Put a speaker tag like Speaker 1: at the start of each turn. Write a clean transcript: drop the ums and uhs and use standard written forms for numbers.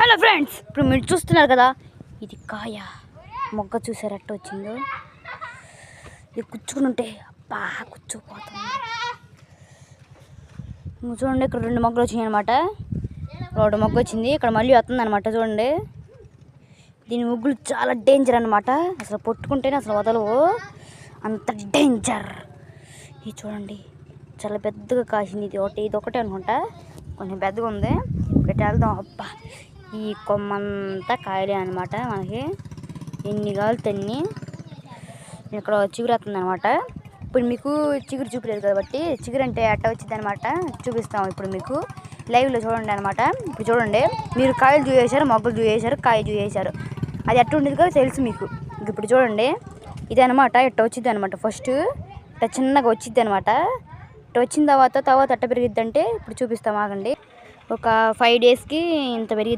Speaker 1: Hello friends, ఇప్పుడు మీరు చూస్తున్నారు కదా, ఇది కాయ మొగ్గ. చూసారు ఎట్ట వచ్చిందో? ఇది కుచ్చుకుని ఉంటే అబ్బా కుచ్చుకుపోతుంది. చూడండి, ఇక్కడ 2 మొగ్గలు వచ్చినాయి అనమాట. 2 మొగ్గ వచ్చింది, ఇక్కడ మళ్ళీ వస్తుంది అనమాట. చూడండి, దీని ముగ్గులు చాలా డేంజర్ అనమాట. అసలు పట్టుకుంటేనే అసలు వదలవు, అంత డేంజర్. ఇది చూడండి, చాలా పెద్దగా కాసింది. ఇది ఒకటే అనుకుంటా, కొంచెం పెద్దగా ఉంది. ఇక్కడ వెళ్దాం. అబ్బా, ఈ కొమ్మంతా కాయలే అనమాట. మనకి ఎన్ని కావాలి తన్ని. ఇక్కడ చిగురు వస్తుంది అనమాట. ఇప్పుడు మీకు చిగురు చూపలేదు కాబట్టి, చిగురు అంటే అట్ట వచ్చింది అనమాట. చూపిస్తాం ఇప్పుడు మీకు లైవ్లో చూడండి అనమాట. ఇప్పుడు చూడండి, మీరు కాయలు చూసేశారు, మొగ్గలు చూసేశారు, కాయ చూసేశారు. అది ఎట్ట ఉండేది కదా తెలుసు మీకు. ఇప్పుడు చూడండి, ఇది అనమాట. ఇట్ట వచ్చింది అనమాట. ఫస్ట్ ఇట్ట చిన్నగా వచ్చింది అనమాట. ఇట్ట వచ్చిన తర్వాత ఎట్ట పెరిగిద్ది అంటే ఇప్పుడు చూపిస్తాం, ఆగండి. ఒక 5 డేస్కి ఇంత పెరిగిద్ది.